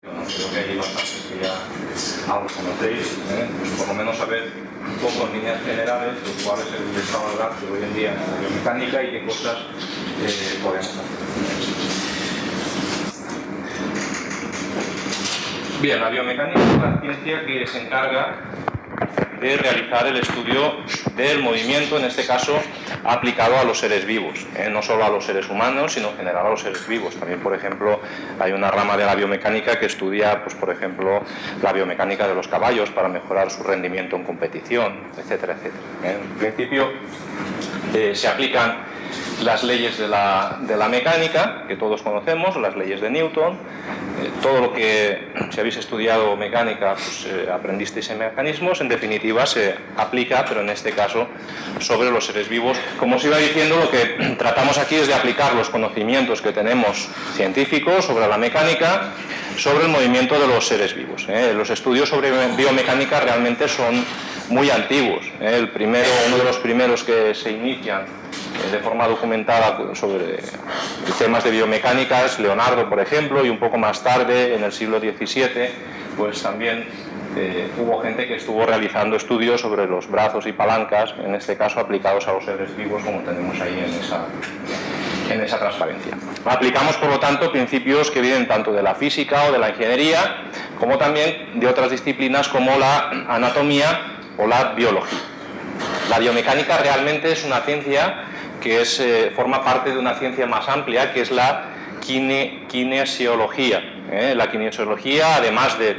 Creo que hay bastantes que ya aún conocéis, pues por lo menos saber un poco en líneas generales cuál es el estado del arte hoy en día en la biomecánica y qué cosas podemos hacer. Bien, la biomecánica es una ciencia que se encarga de realizar el estudio del movimiento, en este caso aplicado a los seres vivos, no solo a los seres humanos, sino en general a los seres vivos. También, por ejemplo, hay una rama de la biomecánica que estudia, pues, por ejemplo, la biomecánica de los caballos para mejorar su rendimiento en competición, etcétera, etcétera. En principio, se aplican las leyes de la mecánica, que todos conocemos, las leyes de Newton. Todo lo que, si habéis estudiado mecánica, pues, aprendisteis en mecanismos, en definitiva se aplica, pero en este caso sobre los seres vivos. Como os iba diciendo, lo que tratamos aquí es de aplicar los conocimientos que tenemos científicos sobre la mecánica, sobre el movimiento de los seres vivos. Los estudios sobre biomecánica realmente son muy antiguos. Uno de los primeros que se inician de forma documentada sobre temas de biomecánica es Leonardo, por ejemplo, y un poco más tarde, en el siglo XVII, pues también hubo gente que estuvo realizando estudios sobre los brazos y palancas, en este caso aplicados a los seres vivos, como tenemos ahí en esa transparencia. Aplicamos, por lo tanto, principios que vienen tanto de la física o de la ingeniería, como también de otras disciplinas como la anatomía o la biología. La biomecánica realmente es una ciencia que forma parte de una ciencia más amplia, que es la kinesiología. La kinesiología, además de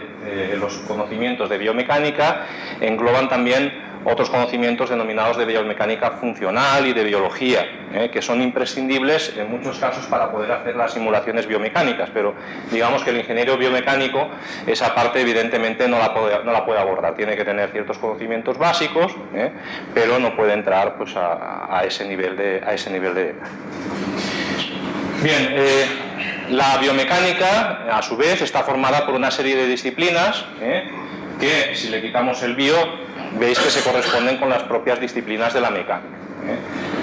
los conocimientos de biomecánica, engloban también otros conocimientos denominados de biomecánica funcional y de biología, que son imprescindibles en muchos casos para poder hacer las simulaciones biomecánicas, pero digamos que el ingeniero biomecánico esa parte evidentemente no la puede abordar, tiene que tener ciertos conocimientos básicos, pero no puede entrar, pues, a ese nivel de detalle. Bien, la biomecánica a su vez está formada por una serie de disciplinas que, si le quitamos el bio, veis que se corresponden con las propias disciplinas de la mecánica.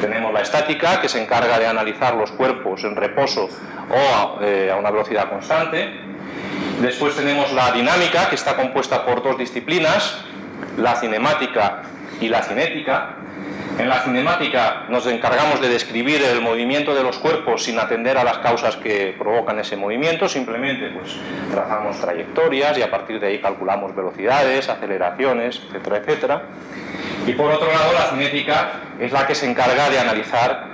Tenemos la estática, que se encarga de analizar los cuerpos en reposo o a una velocidad constante. Después tenemos la dinámica, que está compuesta por dos disciplinas, la cinemática y la cinética. En la cinemática nos encargamos de describir el movimiento de los cuerpos sin atender a las causas que provocan ese movimiento, simplemente, pues, trazamos trayectorias y a partir de ahí calculamos velocidades, aceleraciones, etcétera, etcétera. Y por otro lado, la cinética es la que se encarga de analizar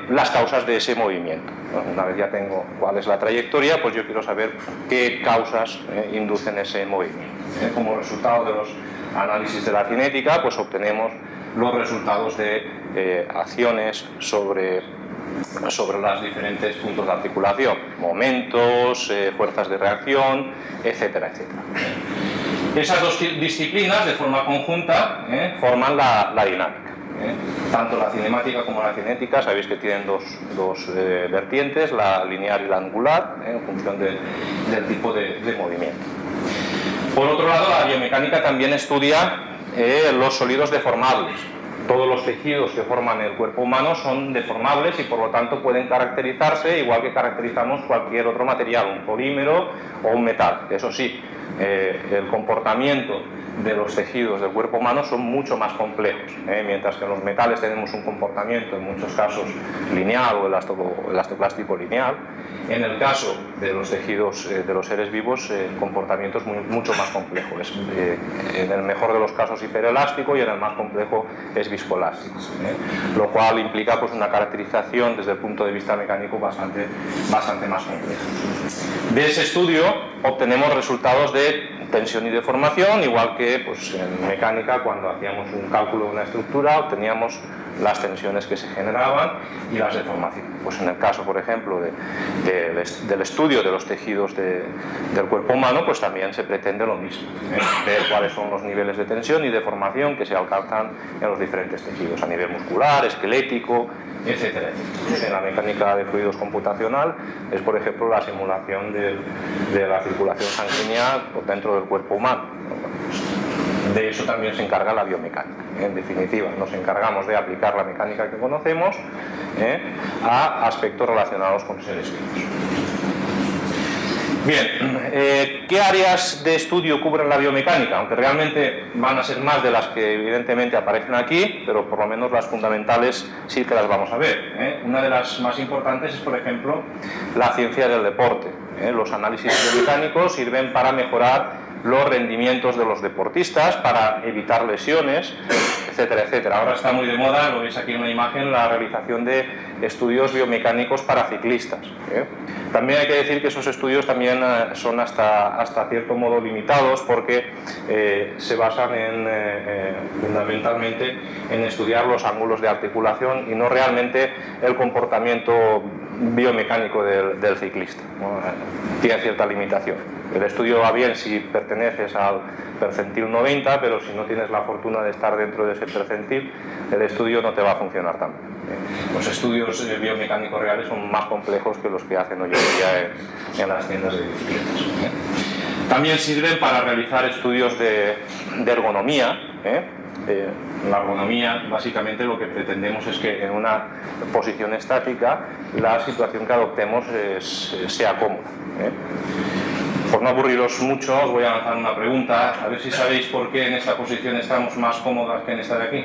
las causas de ese movimiento. Una vez ya tengo cuál es la trayectoria, pues yo quiero saber qué causas inducen ese movimiento. Como resultado de los análisis de la cinética, pues obtenemos los resultados de acciones sobre los diferentes puntos de articulación, momentos, fuerzas de reacción, etcétera, etcétera. Esas dos disciplinas, de forma conjunta, forman la dinámica. Tanto la cinemática como la cinética, sabéis que tienen dos vertientes, la lineal y la angular, en función del tipo de movimiento. Por otro lado, la biomecánica también estudia los sólidos deformables. Todos los tejidos que forman el cuerpo humano son deformables y por lo tanto pueden caracterizarse igual que caracterizamos cualquier otro material, un polímero o un metal. Eso sí, el comportamiento de los tejidos del cuerpo humano son mucho más complejos, mientras que en los metales tenemos un comportamiento en muchos casos lineal o elastoplástico lineal. En el caso de los tejidos de los seres vivos, el comportamiento es mucho más complejo. Es, en el mejor de los casos, hiperelástico y en el más complejo es viscoelástico, lo cual implica, pues, una caracterización desde el punto de vista mecánico bastante más compleja. De ese estudio obtenemos resultados de tensión y deformación, igual que, pues, en mecánica, cuando hacíamos un cálculo de una estructura obteníamos las tensiones que se generaban y las deformaciones. Pues en el caso, por ejemplo, del estudio de los tejidos del cuerpo humano, pues también se pretende lo mismo, ver cuáles son los niveles de tensión y deformación que se alcanzan en los diferentes tejidos, a nivel muscular, esquelético, etcétera, etcétera. En la mecánica de fluidos computacional es, por ejemplo, la simulación de la circulación sanguínea dentro del cuerpo humano. De eso también se encarga la biomecánica. En definitiva, nos encargamos de aplicar la mecánica que conocemos a aspectos relacionados con seres vivos. Bien, ¿qué áreas de estudio cubren la biomecánica? Aunque realmente van a ser más de las que evidentemente aparecen aquí, pero por lo menos las fundamentales sí que las vamos a ver, ¿eh? Una de las más importantes es, por ejemplo, la ciencia del deporte, ¿eh? Los análisis biomecánicos sirven para mejorar los rendimientos de los deportistas, para evitar lesiones, etcétera, etcétera. Ahora está muy de moda, lo veis aquí en una imagen, la realización de estudios biomecánicos para ciclistas, ¿eh? También hay que decir que esos estudios también son hasta cierto modo limitados, porque se basan fundamentalmente en estudiar los ángulos de articulación y no realmente el comportamiento biomecánico del ciclista, ¿no? Tiene cierta limitación. El estudio va bien si perteneces al percentil 90, pero si no tienes la fortuna de estar dentro de ese percentil, el estudio no te va a funcionar tan bien. Los estudios biomecánicos reales son más complejos que los que hacen hoy en día en las tiendas de bicicletas. También sirven para realizar estudios de ergonomía. La ergonomía, básicamente, lo que pretendemos es que en una posición estática la situación que adoptemos sea cómoda. Por no aburriros mucho, os voy a lanzar una pregunta, a ver si sabéis por qué en esta posición estamos más cómodas que en esta de aquí.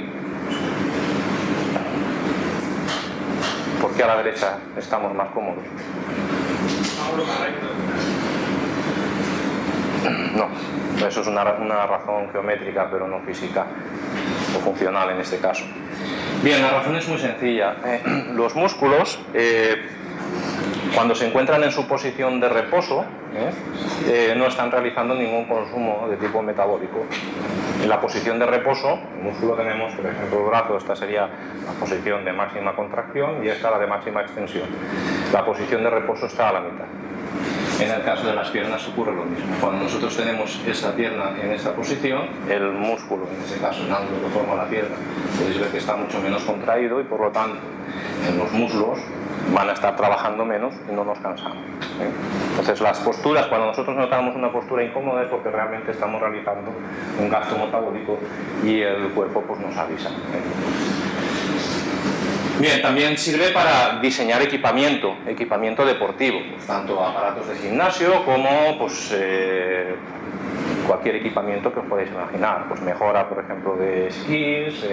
¿Por qué a la derecha estamos más cómodos? No, eso es una razón geométrica, pero no física o funcional en este caso. Bien, la razón es muy sencilla. Los músculos, cuando se encuentran en su posición de reposo, no están realizando ningún consumo de tipo metabólico. En la posición de reposo, el músculo tenemos, por ejemplo, el brazo, esta sería la posición de máxima contracción y esta la de máxima extensión. La posición de reposo está a la mitad. En el caso de las piernas ocurre lo mismo. Cuando nosotros tenemos esta pierna en esta posición, el músculo, en este caso el ángulo que forma la pierna, podéis ver que está mucho menos contraído y por lo tanto en los muslos van a estar trabajando menos y no nos cansamos. Entonces las posturas, cuando nosotros notamos una postura incómoda es porque realmente estamos realizando un gasto metabólico y el cuerpo pues nos avisa. Bien, también sirve para diseñar equipamiento deportivo, pues, tanto aparatos de gimnasio como pues, cualquier equipamiento que os podáis imaginar, pues mejora, por ejemplo, de esquís,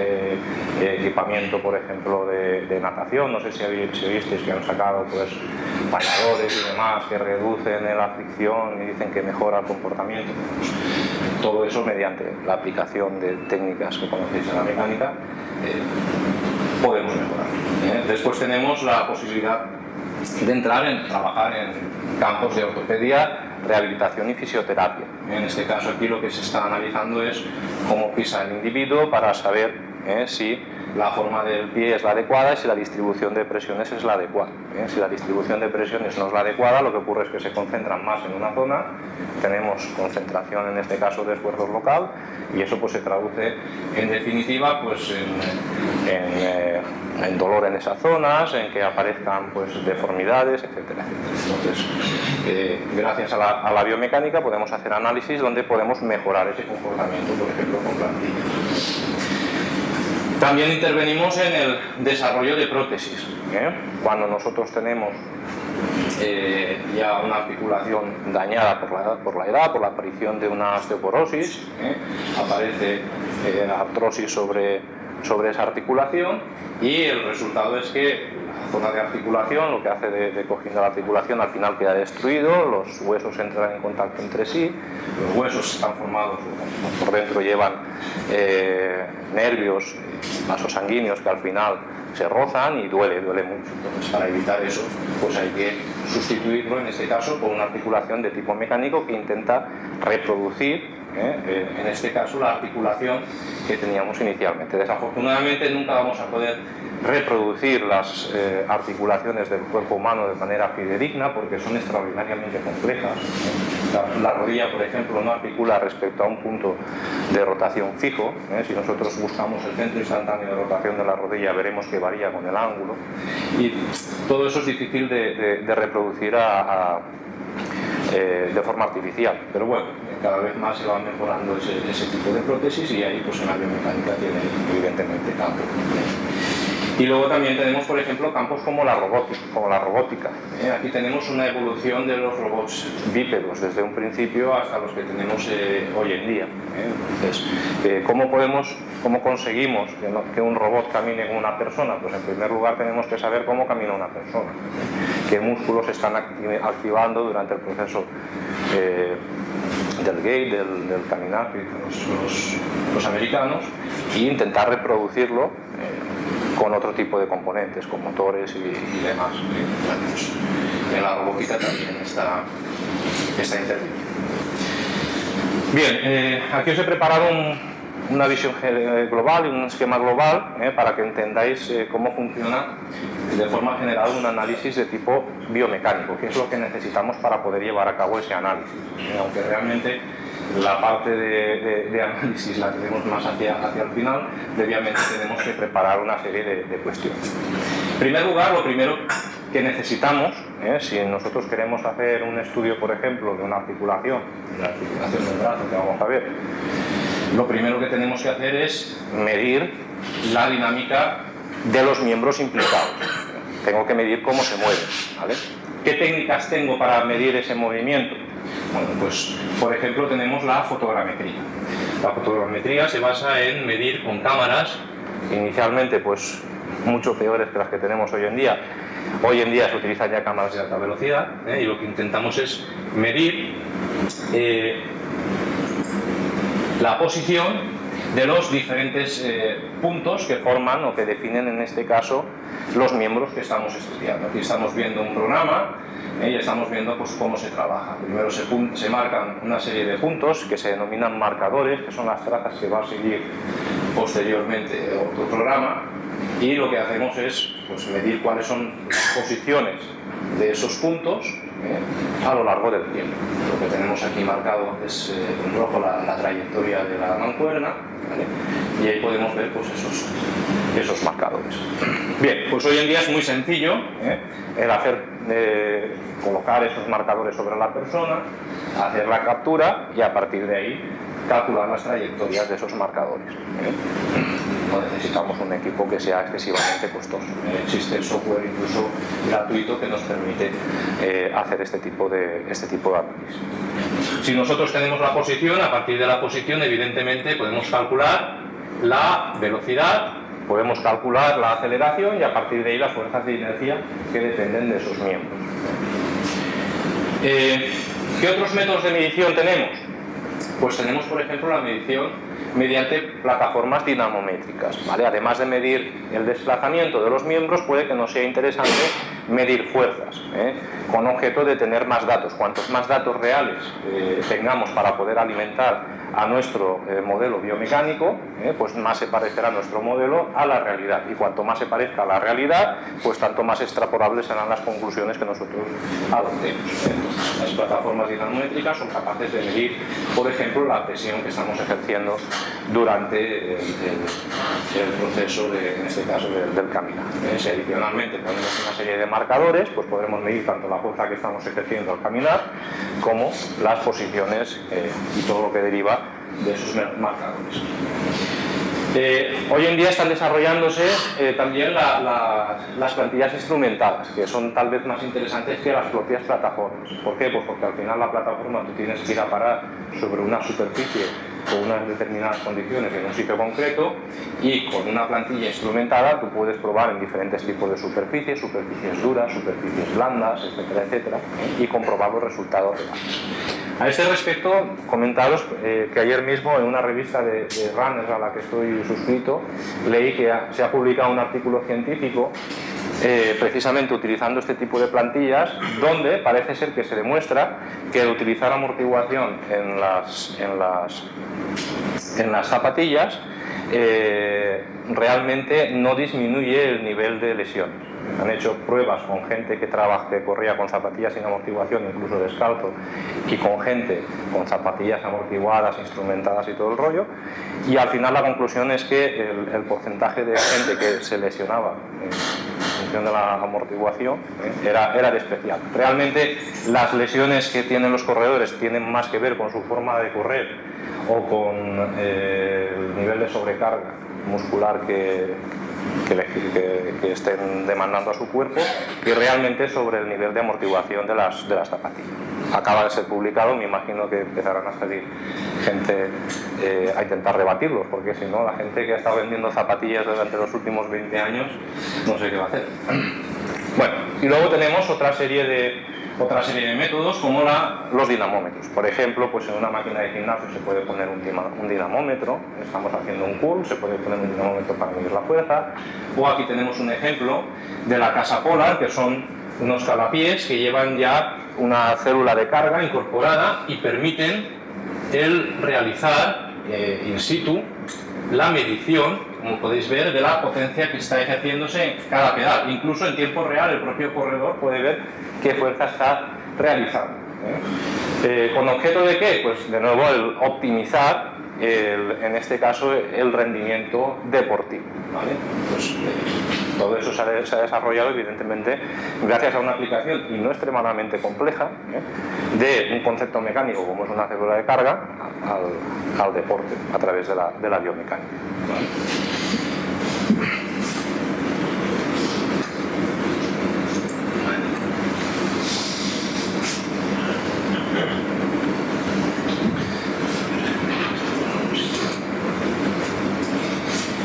equipamiento, por ejemplo, de natación. No sé si visteis que han sacado pues bañadores y demás que reducen la fricción y dicen que mejora el comportamiento. Pues, todo eso mediante la aplicación de técnicas que conocéis en la mecánica podemos mejorar. Después tenemos la posibilidad de trabajar en campos de ortopedia, rehabilitación y fisioterapia. En este caso aquí lo que se está analizando es cómo pisa el individuo para saber si la forma del pie es la adecuada y si la distribución de presiones es la adecuada. Si la distribución de presiones no es la adecuada, lo que ocurre es que se concentran más en una zona, tenemos concentración en este caso de esfuerzos local y eso pues se traduce en definitiva pues en dolor en esas zonas, en que aparezcan pues deformidades, etcétera, etcétera. Entonces, gracias a la biomecánica podemos hacer análisis donde podemos mejorar ese comportamiento, por ejemplo, con plantillas. También intervenimos en el desarrollo de prótesis. Cuando nosotros tenemos ya una articulación dañada por la edad, por la aparición de una osteoporosis, aparece artrosis sobre esa articulación y el resultado es que la zona de articulación, lo que hace de cojín de la articulación, al final queda destruido, los huesos entran en contacto entre sí, los huesos están formados, por dentro llevan nervios, vasos sanguíneos que al final se rozan y duele mucho. Entonces, para evitar eso, pues hay que sustituirlo, en este caso, por una articulación de tipo mecánico que intenta reproducir, en este caso, la articulación que teníamos inicialmente. Desafortunadamente nunca vamos a poder reproducir las articulaciones del cuerpo humano de manera fidedigna porque son extraordinariamente complejas. La rodilla, por ejemplo, no articula respecto a un punto de rotación fijo. Si nosotros buscamos el centro instantáneo de rotación de la rodilla, veremos que varía con el ángulo. Y todo eso es difícil de reproducir de forma artificial. Pero bueno, cada vez más se va mejorando ese tipo de prótesis y ahí pues en la biomecánica tiene evidentemente cambio. Y luego también tenemos, por ejemplo, campos como la robótica. Aquí tenemos una evolución de los robots bípedos desde un principio hasta los que tenemos hoy en día. Entonces, ¿cómo conseguimos que un robot camine con una persona? Pues en primer lugar tenemos que saber cómo camina una persona, qué músculos se están activando durante el proceso del gait, del caminar que dicen los americanos, e intentar reproducirlo con otro tipo de componentes, con motores y demás. En la robótica también está interviniendo. Bien, aquí os he preparado una visión global y un esquema global para que entendáis cómo funciona de forma general un análisis de tipo biomecánico, que es lo que necesitamos para poder llevar a cabo ese análisis. Aunque realmente la parte de análisis la tenemos más hacia el final, previamente tenemos que preparar una serie de cuestiones. En primer lugar, lo primero que necesitamos, si nosotros queremos hacer un estudio, por ejemplo, de una articulación, la articulación del brazo que vamos a ver, lo primero que tenemos que hacer es medir la dinámica de los miembros implicados. Tengo que medir cómo se mueven, ¿vale? ¿Qué técnicas tengo para medir ese movimiento? Bueno, pues por ejemplo tenemos la fotogrametría. La fotogrametría se basa en medir con cámaras, inicialmente pues mucho peores que las que tenemos hoy en día. Hoy en día se utilizan ya cámaras de alta velocidad y lo que intentamos es medir la posición de los diferentes puntos que forman o que definen en este caso los miembros que estamos estudiando. Aquí estamos viendo un programa y estamos viendo pues, cómo se trabaja. Primero se marcan una serie de puntos que se denominan marcadores, que son las trazas que va a seguir posteriormente otro programa, y lo que hacemos es pues, medir cuáles son las posiciones de esos puntos a lo largo del tiempo. Lo que tenemos aquí marcado es en rojo la trayectoria de la mancuerna, ¿vale? Y ahí podemos ver pues, esos marcadores. Bien, pues hoy en día es muy sencillo el colocar esos marcadores sobre la persona, hacer la captura y a partir de ahí calcular las trayectorias de esos marcadores. No necesitamos un equipo que sea excesivamente costoso. Existe el software incluso gratuito que nos permite hacer este tipo de análisis. Si nosotros tenemos la posición, a partir de la posición evidentemente podemos calcular la velocidad, podemos calcular la aceleración y a partir de ahí las fuerzas de inercia que dependen de esos miembros. ¿Qué otros métodos de medición tenemos? Pues tenemos, por ejemplo, la medición mediante plataformas dinamométricas, ¿vale? Además de medir el desplazamiento de los miembros, puede que nos sea interesante medir fuerzas, con objeto de tener más datos. Cuantos más datos reales tengamos para poder alimentar a nuestro modelo biomecánico, pues más se parecerá nuestro modelo a la realidad. Y cuanto más se parezca a la realidad, pues tanto más extrapolables serán las conclusiones que nosotros adoptemos. Entonces, las plataformas dinamométricas son capaces de medir, por ejemplo, la presión que estamos ejerciendo durante el proceso, en este caso, del caminar. Si adicionalmente ponemos una serie de marcadores, pues podremos medir tanto la fuerza que estamos ejerciendo al caminar como las posiciones y todo lo que deriva de esos marcadores. Hoy en día están desarrollándose también las plantillas instrumentadas, que son tal vez más interesantes que las propias plataformas. ¿Por qué? Pues porque al final la plataforma tú tienes que ir a parar sobre una superficie con unas determinadas condiciones en un sitio concreto, y con una plantilla instrumentada tú puedes probar en diferentes tipos de superficies duras, superficies blandas, etcétera, etcétera, y comprobar los resultados reales. A este respecto, comentaros que ayer mismo en una revista de Runners a la que estoy suscrito, leí que se ha publicado un artículo científico precisamente utilizando este tipo de plantillas, donde parece ser que se demuestra que el utilizar amortiguación en las zapatillas realmente no disminuye el nivel de lesión. Han hecho pruebas con gente que corría con zapatillas sin amortiguación, incluso descalzo, y con gente con zapatillas amortiguadas, instrumentadas y todo el rollo, y al final la conclusión es que el porcentaje de gente que se lesionaba en función de la amortiguación era despreciable. Realmente las lesiones que tienen los corredores tienen más que ver con su forma de correr o con el nivel de sobrecarga muscular que que estén demandando a su cuerpo y realmente sobre el nivel de amortiguación de las zapatillas. Acaba de ser publicado, me imagino que empezarán a salir gente a intentar rebatirlos, porque si no, la gente que ha estado vendiendo zapatillas durante los últimos 20 años no sé qué va a hacer. Bueno, y luego tenemos otra serie de métodos como los dinamómetros. Por ejemplo, pues en una máquina de gimnasio se puede poner un dinamómetro, estamos haciendo un curl, se puede poner un dinamómetro para medir la fuerza, o aquí tenemos un ejemplo de la casa Polar, que son unos calapiés que llevan ya una célula de carga incorporada y permiten el realizar in situ la medición, como podéis ver, de la potencia que está ejerciéndose en cada pedal. Incluso en tiempo real el propio corredor puede ver qué fuerza está realizando. ¿Con objeto de qué? Pues de nuevo el optimizar, en este caso, el rendimiento deportivo. ¿Vale? Pues, todo eso se ha desarrollado evidentemente gracias a una aplicación y no extremadamente compleja de un concepto mecánico como es una célula de carga al deporte a través de la biomecánica. ¿Vale?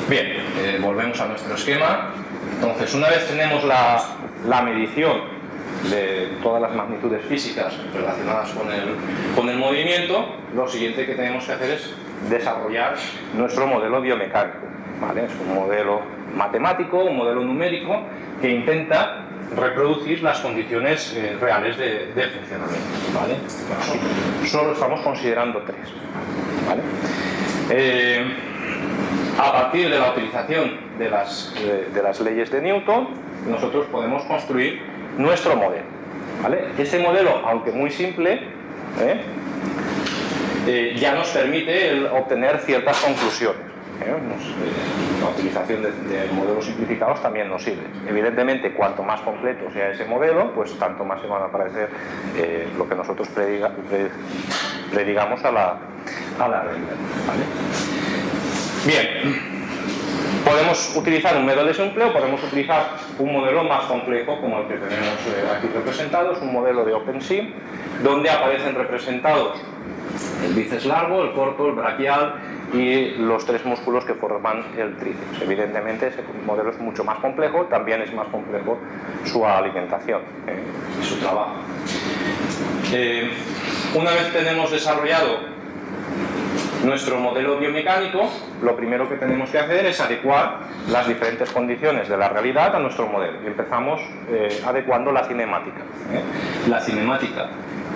Bien, volvemos a nuestro esquema. Entonces, una vez tenemos la medición de todas las magnitudes físicas relacionadas con el movimiento, lo siguiente que tenemos que hacer es desarrollar nuestro modelo biomecánico. ¿Vale? Es un modelo matemático, un modelo numérico que intenta reproducir las condiciones reales de funcionamiento. ¿Vale? Bueno, solo estamos considerando tres. ¿Vale? A partir de la utilización de las leyes de Newton, nosotros podemos construir nuestro modelo. ¿Vale? Ese modelo, aunque muy simple, ya nos permite obtener ciertas conclusiones. La utilización de modelos simplificados también nos sirve. Evidentemente, cuanto más completo sea ese modelo, pues tanto más se van a parecer lo que nosotros predigamos a la realidad. ¿Vale? Bien, podemos utilizar un modelo simple o podemos utilizar un modelo más complejo como el que tenemos aquí representado. Es un modelo de OpenSea donde aparecen representados el bíceps largo, el corto, el braquial y los tres músculos que forman el tríceps. Evidentemente ese modelo es mucho más complejo, también es más complejo su alimentación y su trabajo. Una vez tenemos desarrollado nuestro modelo biomecánico, lo primero que tenemos que hacer es adecuar las diferentes condiciones de la realidad a nuestro modelo. Y empezamos adecuando la cinemática. La cinemática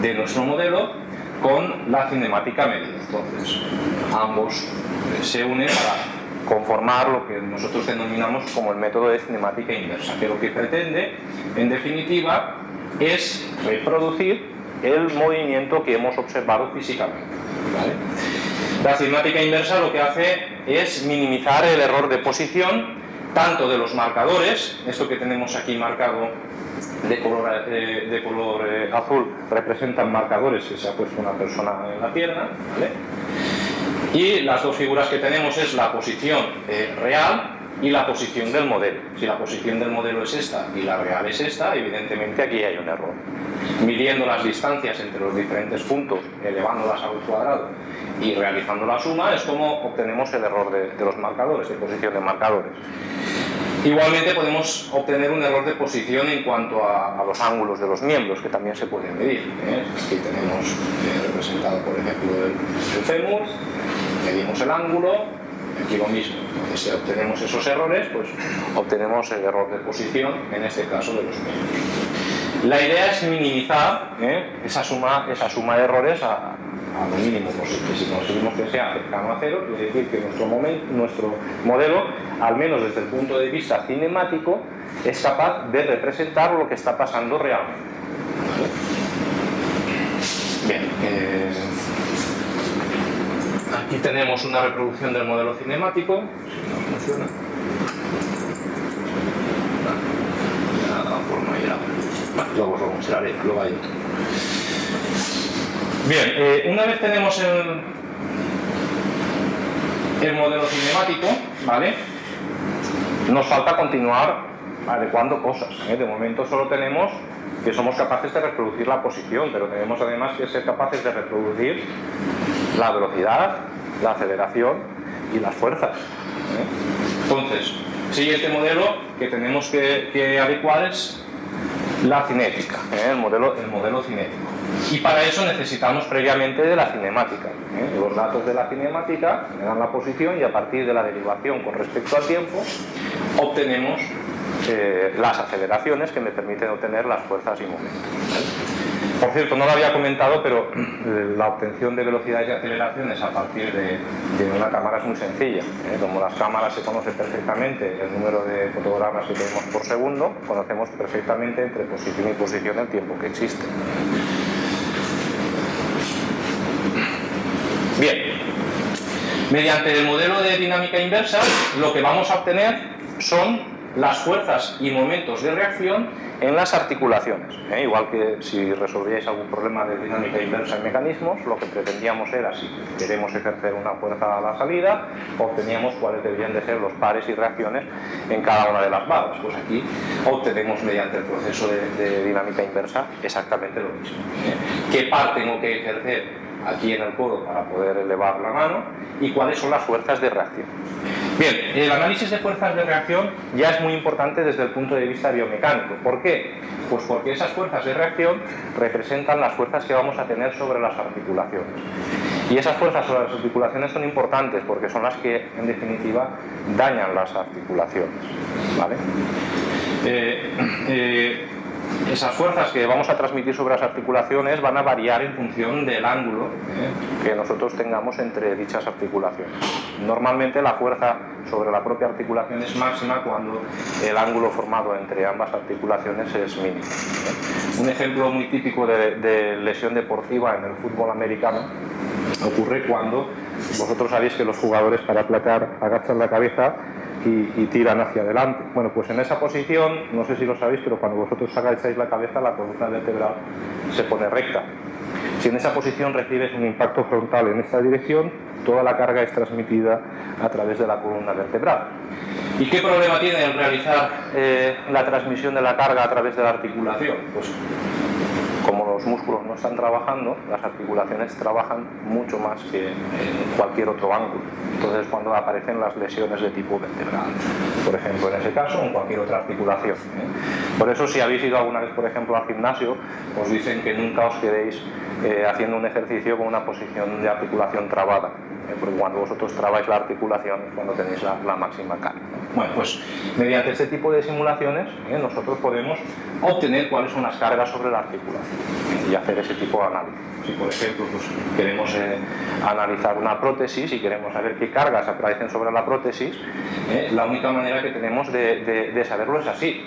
de nuestro modelo con la cinemática medida. Entonces, ambos se unen para conformar lo que nosotros denominamos como el método de cinemática inversa, que lo que pretende, en definitiva, es reproducir el movimiento que hemos observado físicamente. ¿Vale? La cinemática inversa lo que hace es minimizar el error de posición tanto de los marcadores, esto que tenemos aquí marcado de color azul representan marcadores que se ha puesto una persona en la pierna, ¿vale? Y las dos figuras que tenemos es la posición real y la posición del modelo. Si la posición del modelo es esta y la real es esta, evidentemente aquí hay un error. Midiendo las distancias entre los diferentes puntos, elevándolas al cuadrado y realizando la suma, es como obtenemos el error de los marcadores, de posición de marcadores. Igualmente podemos obtener un error de posición en cuanto a los ángulos de los miembros, que también se pueden medir. Aquí tenemos representado, por ejemplo, el fémur, medimos el ángulo, aquí lo mismo. Entonces, si obtenemos esos errores, pues obtenemos el error de posición, en este caso de los miembros. La idea es minimizar esa suma de errores a lo mínimo posible. Si conseguimos que sea cercano a cero, quiere decir que nuestro modelo, al menos desde el punto de vista cinemático, es capaz de representar lo que está pasando realmente. Bien, aquí tenemos una reproducción del modelo cinemático. Si no funciona. Luego os lo mostraré, luego hay otro. Bien, una vez tenemos el modelo cinemático, ¿vale? nos falta continuar adecuando cosas. De momento solo tenemos que somos capaces de reproducir la posición, pero tenemos además que ser capaces de reproducir la velocidad, la aceleración y las fuerzas. Entonces, siguiente modelo que tenemos que adecuar es la cinética, el modelo cinético. Y para eso necesitamos previamente de la cinemática. Los datos de la cinemática me dan la posición y a partir de la derivación con respecto al tiempo obtenemos las aceleraciones que me permiten obtener las fuerzas y momentos. Por cierto, no lo había comentado, pero la obtención de velocidades y aceleraciones a partir de una cámara es muy sencilla. Como las cámaras se conoce perfectamente el número de fotogramas que tenemos por segundo, conocemos perfectamente entre posición y posición el tiempo que existe. Bien, mediante el modelo de dinámica inversa, lo que vamos a obtener son las fuerzas y momentos de reacción en las articulaciones. Igual que si resolvíais algún problema de dinámica inversa en mecanismos, lo que pretendíamos era, si queremos ejercer una fuerza a la salida, obteníamos cuáles debían de ser los pares y reacciones en cada una de las barras. Pues aquí obtenemos mediante el proceso de dinámica inversa exactamente lo mismo. ¿Qué par tengo que ejercer aquí en el codo para poder elevar la mano y cuáles son las fuerzas de reacción? Bien, el análisis de fuerzas de reacción ya es muy importante desde el punto de vista biomecánico. ¿Por qué? Pues porque esas fuerzas de reacción representan las fuerzas que vamos a tener sobre las articulaciones. Y esas fuerzas sobre las articulaciones son importantes porque son las que, en definitiva, dañan las articulaciones. ¿Vale? Esas fuerzas que vamos a transmitir sobre las articulaciones van a variar en función del ángulo que nosotros tengamos entre dichas articulaciones. Normalmente la fuerza sobre la propia articulación es máxima cuando el ángulo formado entre ambas articulaciones es mínimo. Un ejemplo muy típico de lesión deportiva en el fútbol americano ocurre cuando vosotros sabéis que los jugadores para placar agachan la cabeza y tiran hacia adelante. Bueno, pues en esa posición, no sé si lo sabéis, pero cuando vosotros agacháis la cabeza, la columna vertebral se pone recta. Si en esa posición recibes un impacto frontal en esta dirección, toda la carga es transmitida a través de la columna vertebral. ¿Y qué problema tiene el realizar la transmisión de la carga a través de la articulación? Pues como los músculos no están trabajando, las articulaciones trabajan mucho más que en cualquier otro ángulo. Entonces, cuando aparecen las lesiones de tipo vertebral, por ejemplo, en ese caso, o en cualquier otra articulación. Por eso, si habéis ido alguna vez, por ejemplo, al gimnasio, os dicen que nunca os quedéis haciendo un ejercicio con una posición de articulación trabada, porque cuando vosotros trabáis la articulación es cuando tenéis la máxima carga. Bueno, pues mediante este tipo de simulaciones nosotros podemos obtener cuáles son las cargas sobre la articulación y hacer ese tipo de análisis. Si por ejemplo pues, queremos analizar una prótesis y queremos saber qué cargas aparecen sobre la prótesis, la única manera que tenemos de saberlo es así,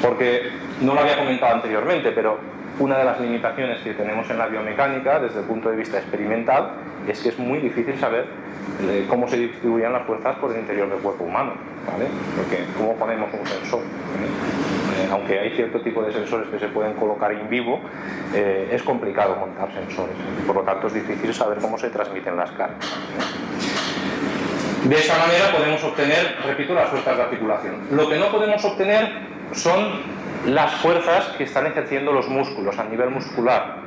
porque no lo había comentado anteriormente, pero una de las limitaciones que tenemos en la biomecánica desde el punto de vista experimental es que es muy difícil saber cómo se distribuyen las fuerzas por el interior del cuerpo humano, ¿vale? Porque ¿cómo ponemos un sensor? Aunque hay cierto tipo de sensores que se pueden colocar in vivo, es complicado montar sensores, por lo tanto es difícil saber cómo se transmiten las cargas. De esta manera podemos obtener, repito, las fuerzas de articulación. Lo que no podemos obtener son las fuerzas que están ejerciendo los músculos a nivel muscular.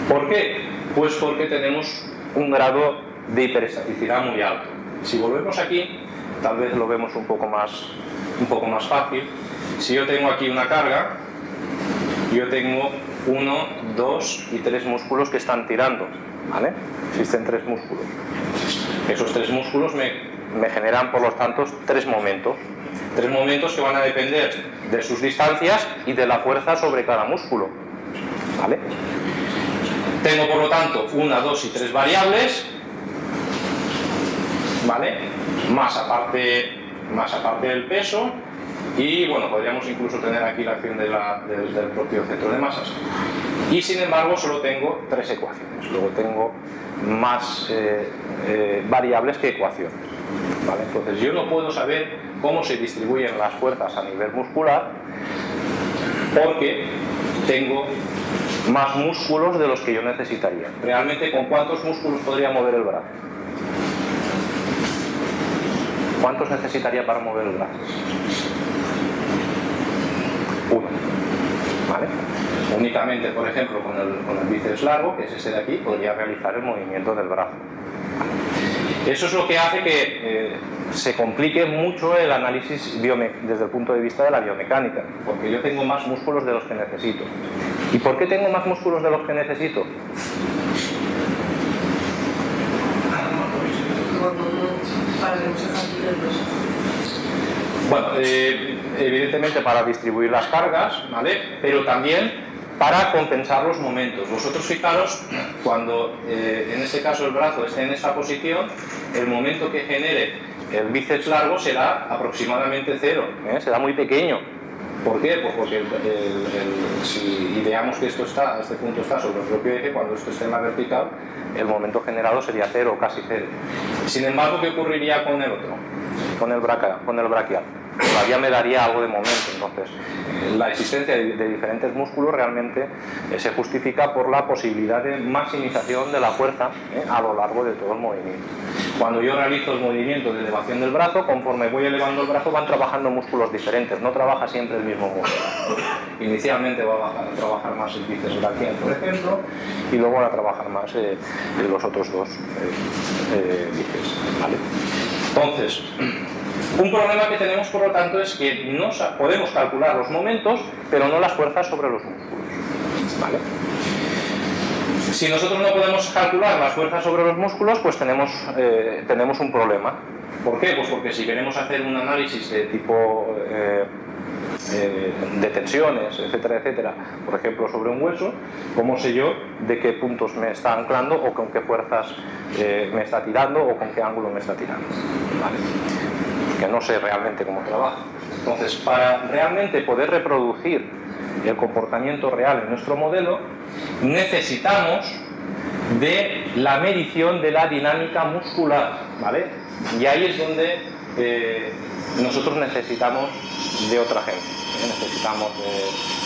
¿Por qué? Pues porque tenemos un grado de hiperestaticidad muy alto. Si volvemos aquí, tal vez lo vemos un poco más fácil. Si yo tengo aquí una carga, yo tengo 1, 2 y 3 músculos que están tirando, ¿vale? Existen 3 músculos. Esos 3 músculos me generan, por lo tanto, 3 momentos. 3 momentos que van a depender de sus distancias y de la fuerza sobre cada músculo, ¿vale? Tengo, por lo tanto, 1, 2 y 3 variables, ¿vale? Más aparte del peso. Y bueno, podríamos incluso tener aquí la acción del propio centro de masas. Y sin embargo solo tengo 3 ecuaciones. Luego tengo más variables que ecuaciones, ¿vale? Entonces yo no puedo saber cómo se distribuyen las fuerzas a nivel muscular porque tengo más músculos de los que yo necesitaría. Realmente, ¿con cuántos músculos podría mover el brazo? ¿Cuántos necesitaría para mover el brazo? 1. ¿Vale? Únicamente, por ejemplo, con el bíceps largo, que es ese de aquí, podría realizar el movimiento del brazo. Eso es lo que hace que se complique mucho el análisis desde el punto de vista de la biomecánica, porque yo tengo más músculos de los que necesito. ¿Y por qué tengo más músculos de los que necesito? Bueno, evidentemente para distribuir las cargas, ¿vale? Pero también para compensar los momentos. Vosotros fijaros, cuando en este caso el brazo esté en esta posición, el momento que genere el bíceps largo será aproximadamente 0, será muy pequeño. ¿Por qué? Pues porque si ideamos que este punto está sobre el propio eje, cuando esto esté en la vertical, el momento generado sería 0 o casi 0. Sin embargo, ¿qué ocurriría con el otro? Con el braquial. Todavía me daría algo de momento. Entonces, la existencia de diferentes músculos realmente se justifica por la posibilidad de maximización de la fuerza a lo largo de todo el movimiento. Cuando yo realizo el movimiento de elevación del brazo, conforme voy elevando el brazo van trabajando músculos diferentes, no trabaja siempre el mismo músculo. Inicialmente va a trabajar más el bíceps braquial, por ejemplo, y luego va a trabajar más los otros dos bíceps, ¿vale? Entonces, un problema que tenemos, por lo tanto, es que no podemos calcular los momentos, pero no las fuerzas sobre los músculos, ¿vale? Si nosotros no podemos calcular las fuerzas sobre los músculos, pues tenemos un problema. ¿Por qué? Pues porque si queremos hacer un análisis de tipo de tensiones, etcétera, etcétera, por ejemplo sobre un hueso, ¿cómo sé yo de qué puntos me está anclando o con qué fuerzas me está tirando o con qué ángulo me está tirando? ¿Vale? Que no sé realmente cómo trabaja. Entonces, para realmente poder reproducir el comportamiento real en nuestro modelo, necesitamos de la medición de la dinámica muscular, ¿vale? Y ahí es donde nosotros necesitamos de otra gente, necesitamos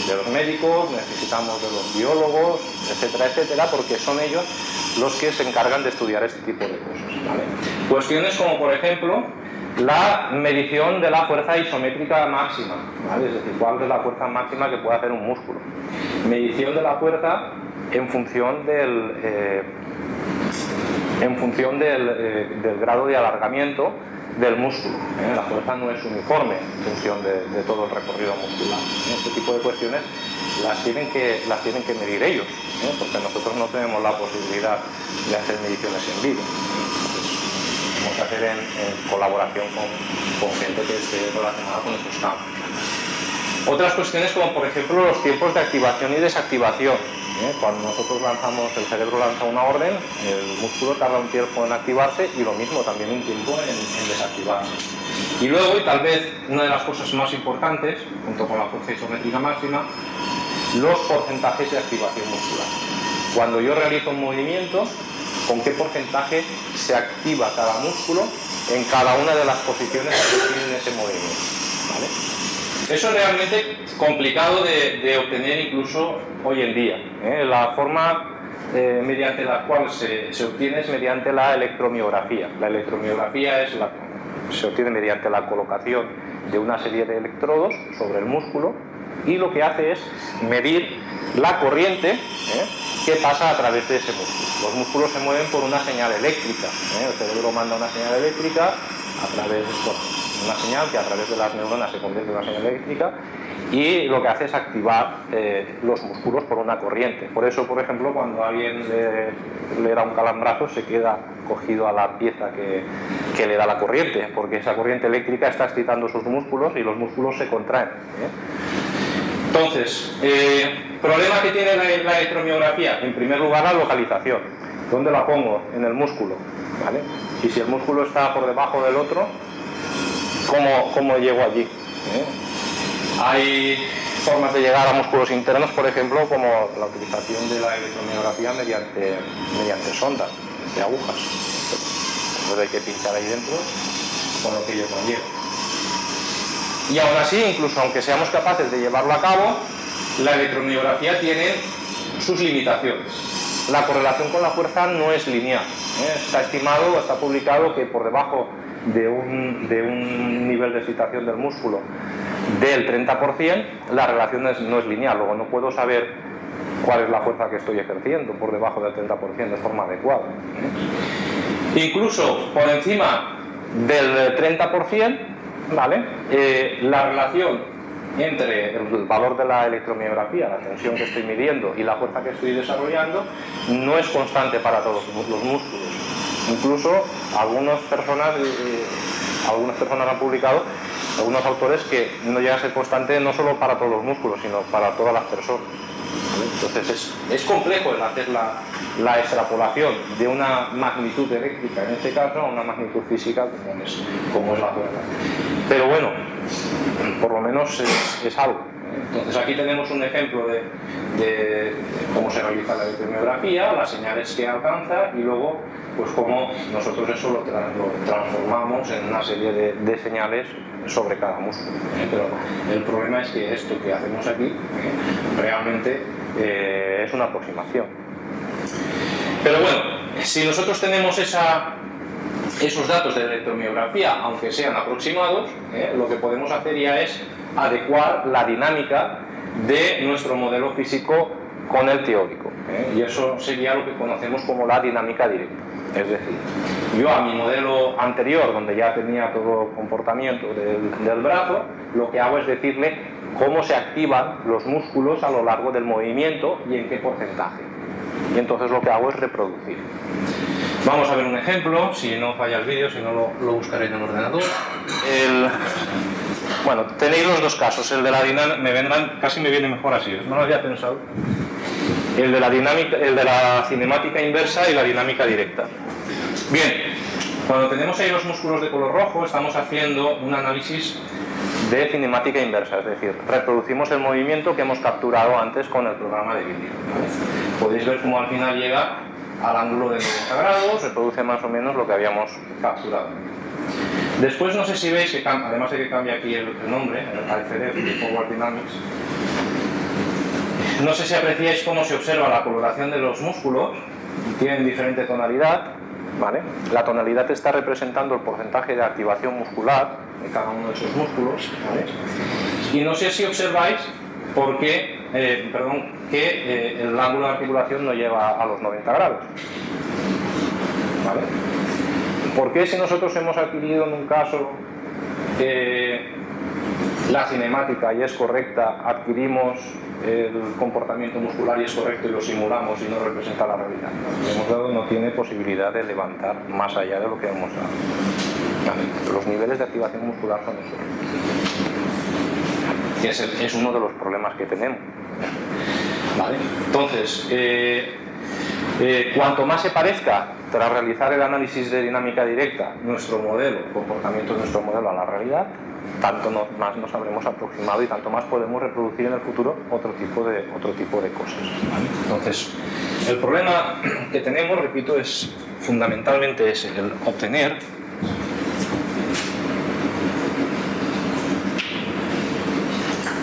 de los médicos, necesitamos de los biólogos, etcétera, etcétera, porque son ellos los que se encargan de estudiar este tipo de cosas, ¿vale? Cuestiones como, por ejemplo, la medición de la fuerza isométrica máxima, ¿vale? Es decir, cuál es la fuerza máxima que puede hacer un músculo. Medición de la fuerza en función del grado de alargamiento del músculo. La fuerza no es uniforme en función de todo el recorrido muscular. Este tipo de cuestiones las tienen que medir ellos, porque nosotros no tenemos la posibilidad de hacer mediciones en vivo. Tenemos que hacer en colaboración con gente que esté relacionada con estos campos. Otras cuestiones como por ejemplo los tiempos de activación y desactivación. Cuando nosotros el cerebro lanza una orden, el músculo tarda un tiempo en activarse y lo mismo, también un tiempo en desactivarse. Y luego, y tal vez una de las cosas más importantes, junto con la fuerza isométrica máxima, los porcentajes de activación muscular. Cuando yo realizo un movimiento, con qué porcentaje se activa cada músculo en cada una de las posiciones que tiene ese movimiento, ¿vale? Eso es realmente complicado de obtener incluso hoy en día. La forma mediante la cual se obtiene es mediante la electromiografía. La electromiografía se obtiene mediante la colocación de una serie de electrodos sobre el músculo y lo que hace es medir la corriente que pasa a través de ese músculo. Los músculos se mueven por una señal eléctrica. El cerebro manda una señal eléctrica a través de una señal que a través de las neuronas se convierte en una señal eléctrica y lo que hace es activar los músculos por una corriente. Por eso, por ejemplo, cuando a alguien le da un calambrazo se queda cogido a la pieza que le da la corriente, porque esa corriente eléctrica está excitando sus músculos y los músculos se contraen. Entonces, problema que tiene la electromiografía, en primer lugar la localización. ¿Dónde la pongo? En el músculo, ¿vale? Y si el músculo está por debajo del otro, ¿cómo llego allí? Hay formas de llegar a músculos internos, por ejemplo, como la utilización de la electromiografía mediante sondas, de agujas. Entonces hay que pinchar ahí dentro con lo que ello conlleva. Y aún así, incluso aunque seamos capaces de llevarlo a cabo, la electromiografía tiene sus limitaciones. La correlación con la fuerza no es lineal. Está estimado, está publicado que por debajo de un nivel de excitación del músculo del 30%, la relación no es lineal, luego no puedo saber cuál es la fuerza que estoy ejerciendo por debajo del 30% de forma adecuada. Incluso por encima del 30%, ¿vale? La relación entre el valor de la electromiografía, la tensión que estoy midiendo y la fuerza que estoy desarrollando no es constante para todos los músculos. Incluso algunas personas han publicado, algunos autores, que no llega a ser constante no solo para todos los músculos, sino para todas las personas. ¿Vale? Entonces es complejo el hacer la extrapolación de una magnitud eléctrica, en este caso, a una magnitud física como es la fuerza. Pero bueno, por lo menos es algo. Entonces aquí tenemos un ejemplo de cómo se realiza la electromiografía, las señales que alcanza y luego pues cómo nosotros eso lo transformamos en una serie de señales sobre cada músculo. Pero el problema es que esto que hacemos aquí realmente es una aproximación. Pero bueno, si nosotros tenemos esos datos de electromiografía, aunque sean aproximados, lo que podemos hacer ya es adecuar la dinámica de nuestro modelo físico con el teórico, y eso sería lo que conocemos como la dinámica directa. Es decir, yo a mi modelo anterior, donde ya tenía todo el comportamiento del brazo, lo que hago es decirle cómo se activan los músculos a lo largo del movimiento y en qué porcentaje. Y entonces lo que hago es reproducir. Vamos a ver un ejemplo, si no falla el vídeo, si no lo buscaré en el ordenador. Bueno, tenéis los dos casos. El de la dinámica, casi me viene mejor así, no lo había pensado. El de la cinemática inversa y la dinámica directa. Bien, cuando tenemos ahí los músculos de color rojo, estamos haciendo un análisis de cinemática inversa, es decir, reproducimos el movimiento que hemos capturado antes con el programa de vídeo. Podéis ver cómo al final llega al ángulo de 90 grados, reproduce más o menos lo que habíamos capturado. Después, no sé si veis que, además de que cambia aquí el nombre, el AFD, Forward Dynamics, no sé si apreciáis cómo se observa la coloración de los músculos. Tienen diferente tonalidad, ¿vale? La tonalidad está representando el porcentaje de activación muscular de cada uno de esos músculos, ¿vale? Y no sé si observáis que el ángulo de articulación no llega a los 90 grados, ¿vale? ¿Por qué, si nosotros hemos adquirido en un caso la cinemática y es correcta, adquirimos el comportamiento muscular y es correcto y lo simulamos y no representa la realidad? Lo que hemos dado no tiene posibilidad de levantar más allá de lo que hemos dado. ¿Vale? Los niveles de activación muscular son esos. Es uno de los problemas que tenemos. ¿Vale? Entonces, cuanto más se parezca, tras realizar el análisis de dinámica directa, nuestro modelo, el comportamiento de nuestro modelo a la realidad, tanto más nos habremos aproximado y tanto más podemos reproducir en el futuro otro tipo de cosas. ¿Vale? Entonces, el problema que tenemos, repito, es fundamentalmente el obtener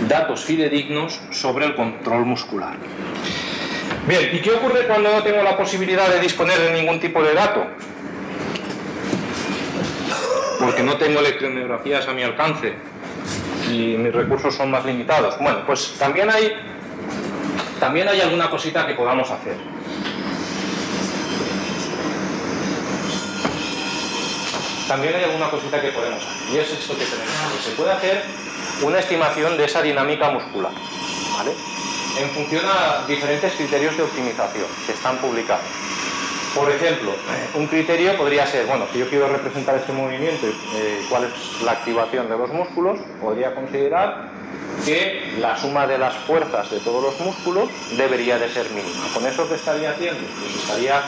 datos fidedignos sobre el control muscular. Bien, ¿y qué ocurre cuando no tengo la posibilidad de disponer de ningún tipo de dato? Porque no tengo electromiografías a mi alcance y mis recursos son más limitados. Bueno, pues también hay alguna cosita que podamos hacer. También hay alguna cosita que podemos hacer, y es esto que tenemos. Se puede hacer una estimación de esa dinámica muscular, ¿vale? En función a diferentes criterios de optimización que están publicados. Por ejemplo, un criterio podría ser, bueno, si yo quiero representar este movimiento y cuál es la activación de los músculos, podría considerar que la suma de las fuerzas de todos los músculos debería de ser mínima. ¿Con eso qué estaría haciendo? Pues estaría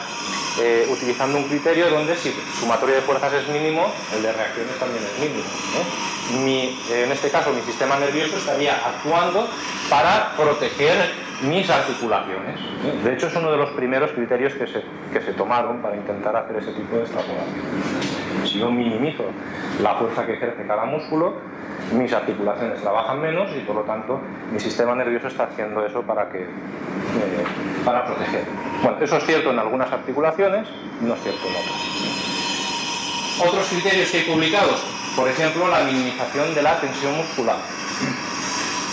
utilizando un criterio donde si el sumatorio de fuerzas es mínimo, el de reacciones también es mínimo. En este caso, mi sistema nervioso estaría actuando para proteger mis articulaciones. De hecho, es uno de los primeros criterios que se tomaron para intentar hacer ese tipo de extrapolación. Si yo minimizo la fuerza que ejerce cada músculo, mis articulaciones trabajan menos y por lo tanto mi sistema nervioso está haciendo eso para proteger. Bueno, eso es cierto en algunas articulaciones, no es cierto en otras. Otros criterios que hay publicados, por ejemplo, la minimización de la tensión muscular.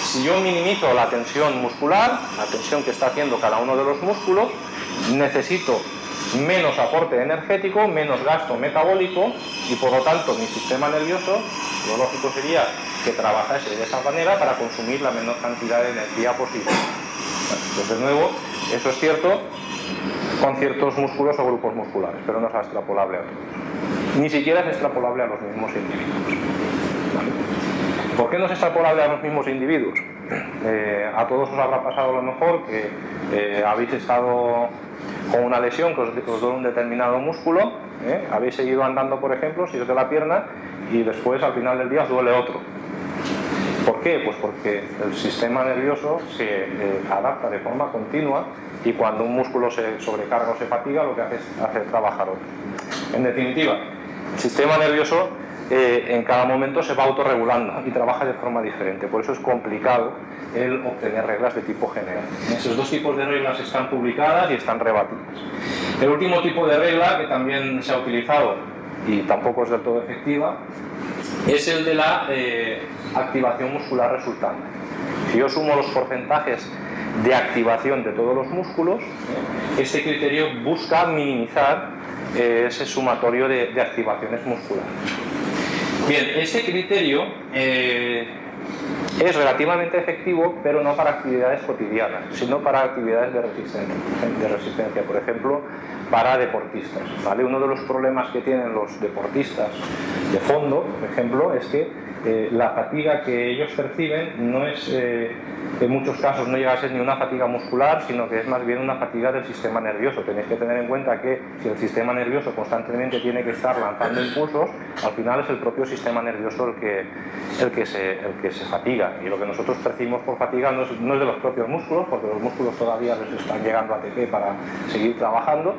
Si yo minimizo la tensión muscular, la tensión que está haciendo cada uno de los músculos, necesito menos aporte energético, menos gasto metabólico y por lo tanto mi sistema nervioso, lo lógico sería que trabajase de esa manera para consumir la menor cantidad de energía posible. Pues de nuevo, eso es cierto con ciertos músculos o grupos musculares, pero no es extrapolable a todos. Ni siquiera es extrapolable a los mismos individuos. ¿Por qué no es extrapolable a los mismos individuos? A todos os habrá pasado a lo mejor que habéis estado con una lesión que os duele un determinado músculo, habéis seguido andando, por ejemplo, si es de la pierna, y después al final del día os duele otro. ¿Por qué? Pues porque el sistema nervioso se adapta de forma continua y cuando un músculo se sobrecarga o se fatiga, lo que hace es hacer trabajar otro. En definitiva, el sistema nervioso en cada momento se va autorregulando y trabaja de forma diferente. Por eso es complicado el obtener reglas de tipo general. Esos dos tipos de reglas están publicadas y están rebatidas. El último tipo de regla que también se ha utilizado y tampoco es del todo efectiva es el de la activación muscular resultante. Si yo sumo los porcentajes de activación de todos los músculos, este criterio busca minimizar ese sumatorio de activaciones musculares. Bien, este criterio es relativamente efectivo, pero no para actividades cotidianas, sino para actividades de resistencia, por ejemplo, para deportistas, ¿vale? Uno de los problemas que tienen los deportistas de fondo, por ejemplo, es que la fatiga que ellos perciben no es, en muchos casos no llega a ser ni una fatiga muscular, sino que es más bien una fatiga del sistema nervioso. Tenéis que tener en cuenta que si el sistema nervioso constantemente tiene que estar lanzando impulsos, al final es el propio sistema nervioso el que se fatiga, y lo que nosotros percibimos por fatiga no es de los propios músculos, porque los músculos todavía les están llegando ATP para seguir trabajando,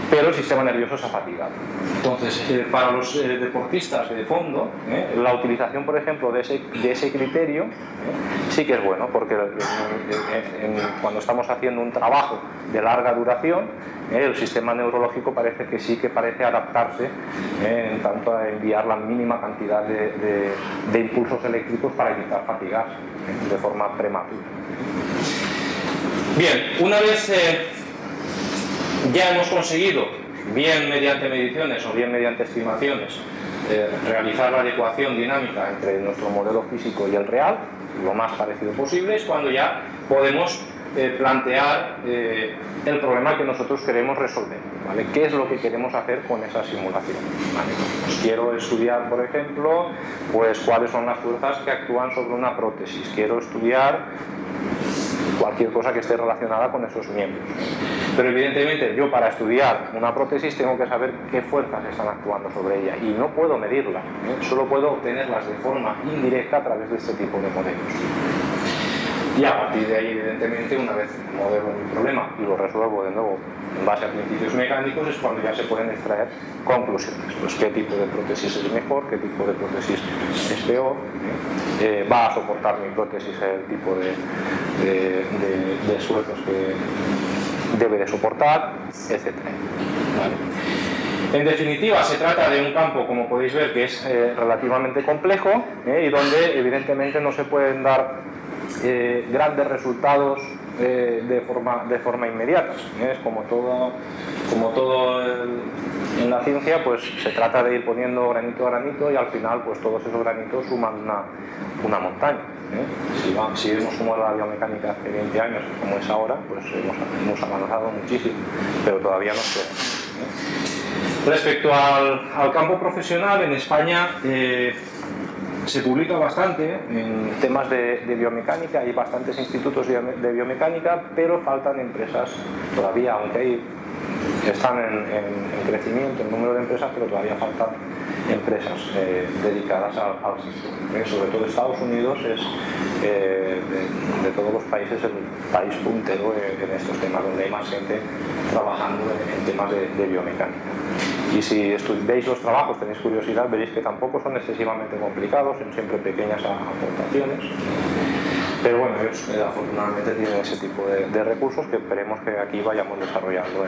pero el sistema nervioso se ha fatigado. Entonces, para los deportistas de fondo, la utilización, por ejemplo, de ese criterio sí que es bueno, porque cuando estamos haciendo un trabajo de larga duración, el sistema neurológico parece adaptarse en tanto a enviar la mínima cantidad de impulsos eléctricos para evitar fatigarse de forma prematura. Bien, una vez ya hemos conseguido, bien mediante mediciones o bien mediante estimaciones, realizar la adecuación dinámica entre nuestro modelo físico y el real, lo más parecido posible, es cuando ya podemos plantear el problema que nosotros queremos resolver, ¿vale? ¿Qué es lo que queremos hacer con esa simulación? ¿Vale? Pues quiero estudiar, por ejemplo, pues cuáles son las fuerzas que actúan sobre una prótesis. Quiero estudiar cualquier cosa que esté relacionada con esos miembros. Pero evidentemente yo para estudiar una prótesis tengo que saber qué fuerzas están actuando sobre ella y no puedo medirlas, solo puedo obtenerlas de forma indirecta a través de este tipo de modelos. Y a partir de ahí, evidentemente, una vez modelo mi problema y lo resuelvo de nuevo en base a principios mecánicos, es cuando ya se pueden extraer conclusiones. Pues qué tipo de prótesis es mejor, qué tipo de prótesis es peor, va a soportar mi prótesis el tipo de esfuerzos que debe de soportar, etc. ¿Vale? En definitiva, se trata de un campo, como podéis ver, que es relativamente complejo y donde evidentemente no se pueden dar grandes resultados de forma inmediata. Es como todo en la ciencia, pues se trata de ir poniendo granito a granito y al final pues todos esos granitos suman una montaña. Si vemos cómo era la biomecánica hace 20 años, como es ahora, pues hemos avanzado muchísimo, pero todavía no queda. Respecto al campo profesional, en España se publica bastante en temas de biomecánica, hay bastantes institutos de biomecánica, pero faltan empresas todavía, aunque están en crecimiento el número de empresas, pero todavía faltan empresas dedicadas al sector. Sobre todo Estados Unidos es de todos los países el país puntero en estos temas, donde hay más gente trabajando en temas de biomecánica. Y si veis los trabajos, tenéis curiosidad, veréis que tampoco son excesivamente complicados, son siempre pequeñas aportaciones. Pero bueno, ellos afortunadamente tienen ese tipo de recursos que esperemos que aquí vayamos desarrollando